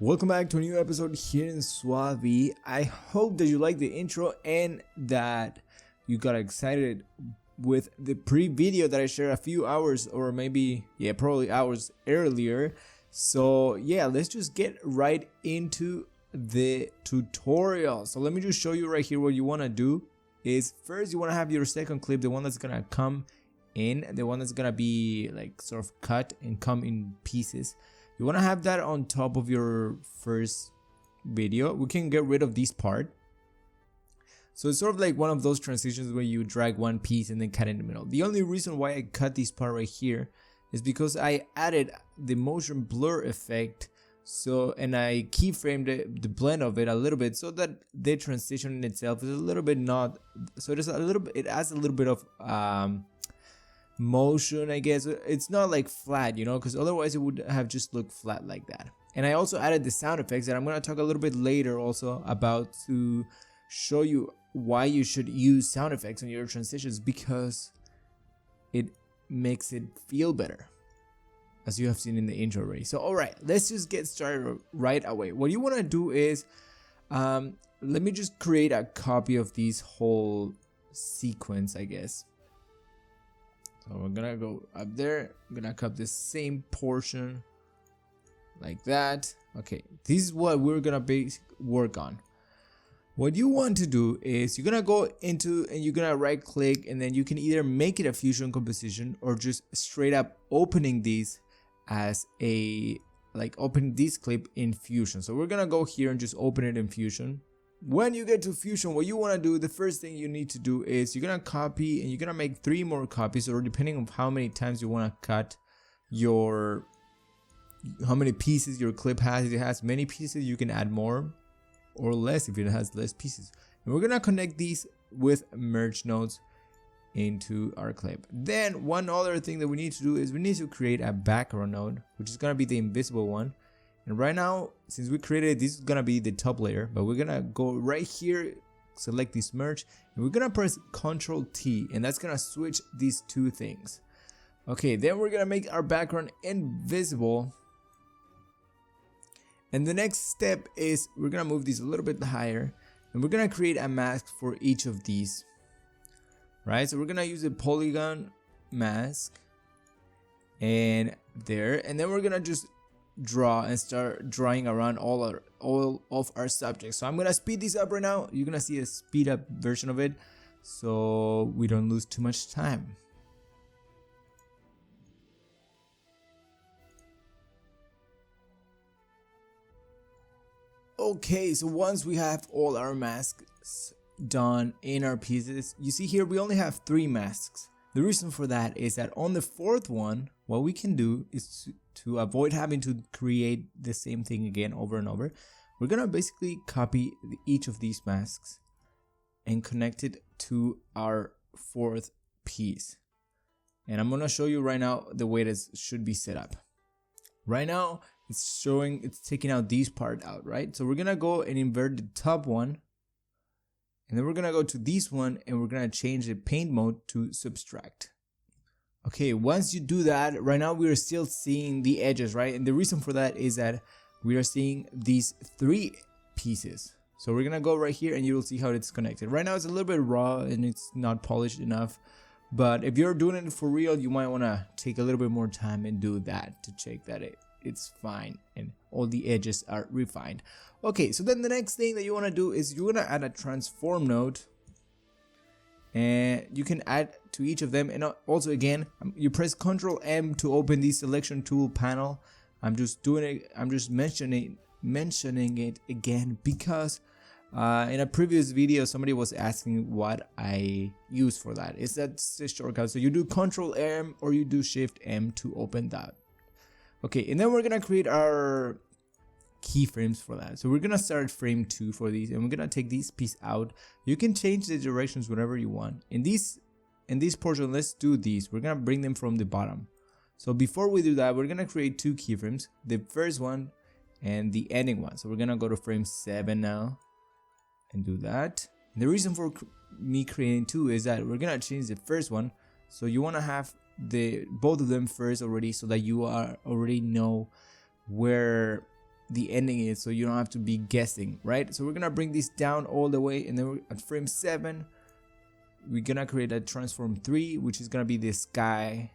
Welcome back to a new episode here in SUALVI. I hope that you like the intro and that you got excited with the pre-video that I shared a few hours or maybe probably hours earlier. So yeah, let's just get right into the tutorial. So let me just show you right here. What you want to do is first you want to have your second clip, the one that's gonna come in, the one that's gonna be like sort of cut and come in pieces. You want to have that on top of your first video. We can get rid of this part. So it's sort of like one of those transitions where you drag one piece and then cut in the middle. The only reason why I cut this part right here is because I added the motion blur effect. So, and I keyframed the blend of it a little bit so that the transition in itself is a little bit not, so there's a little bit, it adds a little bit of motion, I guess. It's not like flat, you know, because otherwise it would have just looked flat like that. And I also added the sound effects that I'm going to talk a little bit later also about, to show you why you should use sound effects on your transitions, because it makes it feel better, as you have seen in the intro already. So alright, let's just get started right away. What you want to do is let me just create a copy of this whole sequence, I guess. So we're gonna go up there. I'm gonna cut the same portion like that. Okay, this is what we're gonna work on. What you want to do is you're gonna go into and you're gonna right click, and then you can either make it a fusion composition or just straight up opening these as a, like open this clip in Fusion. So we're gonna go here and just open it in Fusion. When you get to Fusion, what you want to do, the first thing you need to do is you're gonna copy and you're gonna make 3 more copies, or depending on how many times you want to cut your, how many pieces your clip has. If it has many pieces, you can add more or less if it has less pieces. And we're gonna connect these with merge nodes into our clip. Then one other thing that we need to do is we need to create a background node, which is gonna be the invisible one. And right now, since we created it, this is gonna be the top layer, but we're gonna go right here, select this merge, and we're gonna press Ctrl T, and that's gonna switch these two things. Okay, then we're gonna make our background invisible. And the next step is we're gonna move these a little bit higher, and we're gonna create a mask for each of these. Right, so we're gonna use a polygon mask, and there, and then we're gonna just draw and start drawing around all of our subjects. So I'm gonna speed this up right now. You're gonna see a speed up version of it, so we don't lose too much time. Okay, so once we have all our masks done in our pieces, you see here we only have 3 masks. The reason for that is that on the 4th one, what we can do is to avoid having to create the same thing again over and over, we're gonna basically copy each of these masks and connect it to our 4th piece. And I'm gonna show you right now the way this should be set up. Right now it's showing, it's taking out this part out, right? So we're gonna go and invert the top one, and then we're gonna go to this one and we're gonna change the paint mode to subtract. Okay, once you do that, right now we are still seeing the edges, right? And the reason for that is that we are seeing these 3 pieces. So we're gonna go right here and you will see how it's connected. Right now it's a little bit raw and it's not polished enough, but if you're doing it for real, you might wanna take a little bit more time and do that to check that it's fine and all the edges are refined. Okay, so then the next thing that you wanna do is you're gonna add a transform node, and you can add to each of them. And also again, you press Ctrl M to open the selection tool panel. I'm just doing it, I'm just mentioning it again because in a previous video somebody was asking what I use for that. Is that the shortcut? So you do Ctrl M or you do Shift M to open that. Okay, and then we're gonna create our keyframes for that. So we're gonna start frame 2 for these, and we're gonna take this piece out. You can change the directions whenever you want. In this portion, let's do these. We're gonna bring them from the bottom. So before we do that, we're gonna create 2 keyframes, the first one and the ending one. So we're gonna go to frame 7 now and do that. And the reason for me creating 2 is that we're gonna change the first one, so you want to have both of them first already, so that you already know where the ending is, so you don't have to be guessing, right? So we're gonna bring this down all the way, and then we're at frame 7 we're gonna create a transform 3, which is gonna be the sky,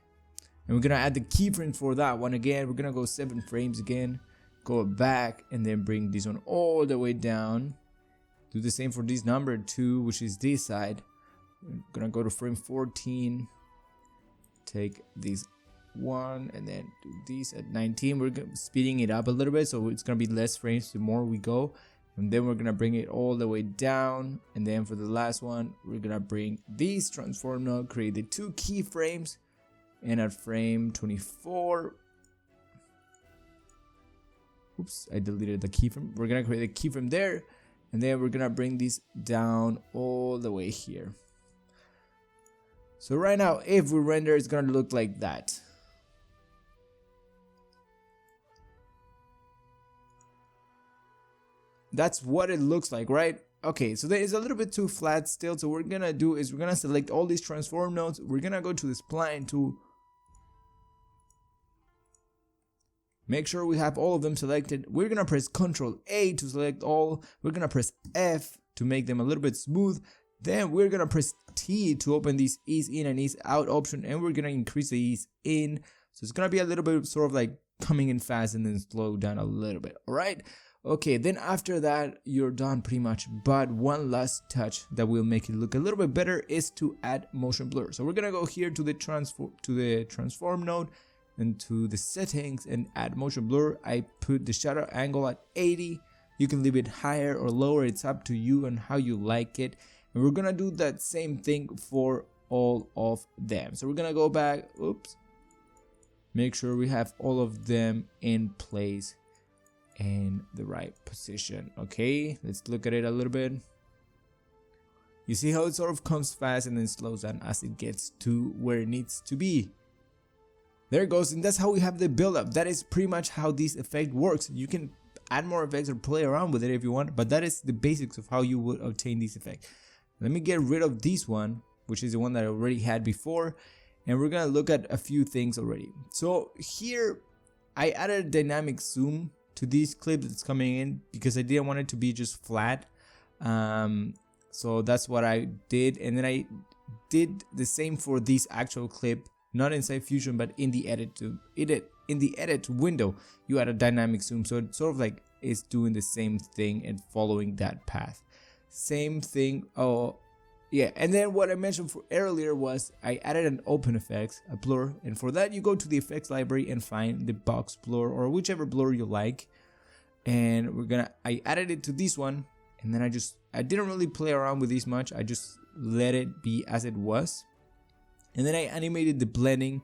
and we're gonna add the keyframe for that one. Again, we're gonna go 7 frames again, go back, and then bring this one all the way down. Do the same for this number 2, which is this side. We're gonna go to frame 14, take this one, and then do this at 19. We're speeding it up a little bit, so it's gonna be less frames the more we go. And then we're gonna bring it all the way down, and then for the last one we're gonna bring this transform node, create the 2 keyframes, and at frame 24, oops, I deleted the keyframe. We're gonna create a keyframe there, and then we're gonna bring this down all the way here. So right now, if we render, it's gonna look like that. That's what it looks like, right? Okay, so that is a little bit too flat still. So what we're gonna do is we're gonna select all these transform nodes. We're gonna go to the spline tool. Make sure we have all of them selected. We're gonna press Ctrl A to select all. We're gonna press F to make them a little bit smooth. Then we're gonna press T to open this ease in and ease out option, and we're gonna increase the ease in. So it's gonna be a little bit sort of like coming in fast and then slow down a little bit. All right. Okay, then after that you're done pretty much, but one last touch that will make it look a little bit better is to add motion blur. So we're gonna go here to the transform node and to the settings and add motion blur. I put the shadow angle at 80. You can leave it higher or lower, it's up to you and how you like it. And we're gonna do that same thing for all of them. So we're gonna go back, oops, make sure we have all of them in place in the right position. Okay, let's look at it a little bit. You see how it sort of comes fast and then slows down as it gets to where it needs to be. There it goes, and that's how we have the build up. That is pretty much how this effect works. You can add more effects or play around with it if you want, but that is the basics of how you would obtain this effect. Let me get rid of this one, which is the one that I already had before, and we're gonna look at a few things already. So here I added dynamic zoom to this clip that's coming in because I didn't want it to be just flat. So that's what I did, and then I did the same for this actual clip, not inside Fusion but in the edit window. You add a dynamic zoom, so it's sort of like it's doing the same thing and following that path. Same thing. Oh yeah, and then what I mentioned for earlier was I added an open effects, a blur, and for that you go to the effects library and find the box blur or whichever blur you like, and I added it to this one, and then I didn't really play around with this much. I just let it be as it was, and then I animated the blending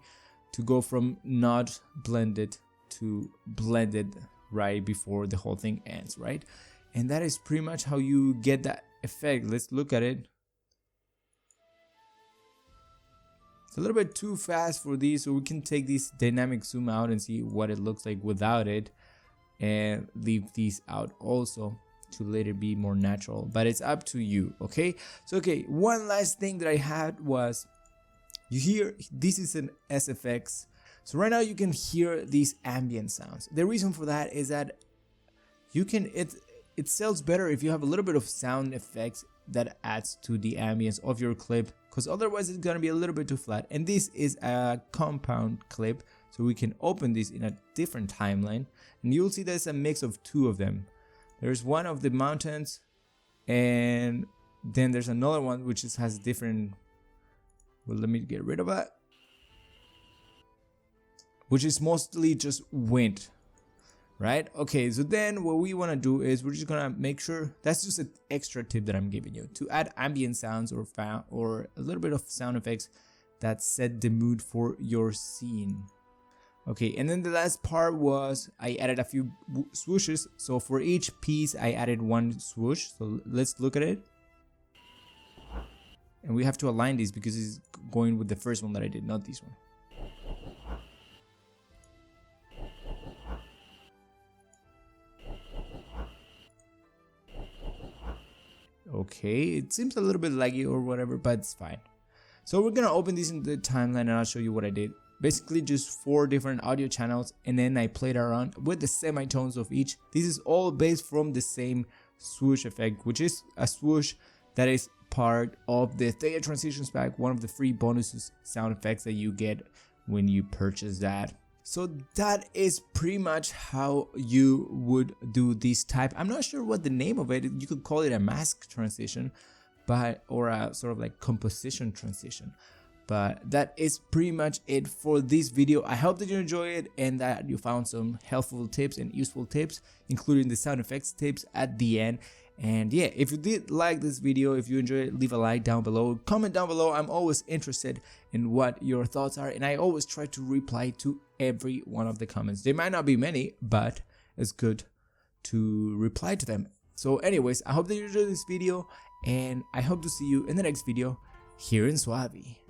to go from not blended to blended right before the whole thing ends, right? And that is pretty much how you get that effect. Let's look at it. It's a little bit too fast for these, so we can take this dynamic zoom out and see what it looks like without it, and leave these out also to let it be more natural, but it's up to you. Okay, so okay, one last thing that I had was, you hear this is an SFX, so right now you can hear these ambient sounds. The reason for that is that you can it sells better if you have a little bit of sound effects that adds to the ambience of your clip, because otherwise it's gonna be a little bit too flat. And this is a compound clip, so we can open this in a different timeline, and you'll see there's a mix of 2 of them. There's one of the mountains, and then there's another one which has different, well, let me get rid of that, which is mostly just wind, right? Okay, so then what we want to do is we're just gonna make sure, that's just an extra tip that I'm giving you, to add ambient sounds or a little bit of sound effects that set the mood for your scene. Okay, and then the last part was I added a few swooshes. So for each piece I added 1 swoosh. So let's look at it, and we have to align these because it's going with the first one that I did, not this one. Okay, it seems a little bit laggy or whatever, but it's fine. So we're gonna open this in the timeline and I'll show you what I did. basically just 4 different audio channels, and then I played around with the semitones of each. This is all based from the same swoosh effect, which is a swoosh that is part of the Thea Transitions pack, one of the free bonuses sound effects that you get when you purchase that. So that is pretty much how you would do this type. I'm not sure what the name of it, you could call it a mask transition, but or a sort of like composition transition. But that is pretty much it for this video. I hope that you enjoy it and that you found some helpful tips and useful tips, including the sound effects tips at the end. And yeah, if you did like this video, if you enjoyed it, leave a like down below, comment down below. I'm always interested in what your thoughts are, and I always try to reply to every one of the comments. There might not be many, but it's good to reply to them. So anyways, I hope that you enjoyed this video, and I hope to see you in the next video here in SUALVI.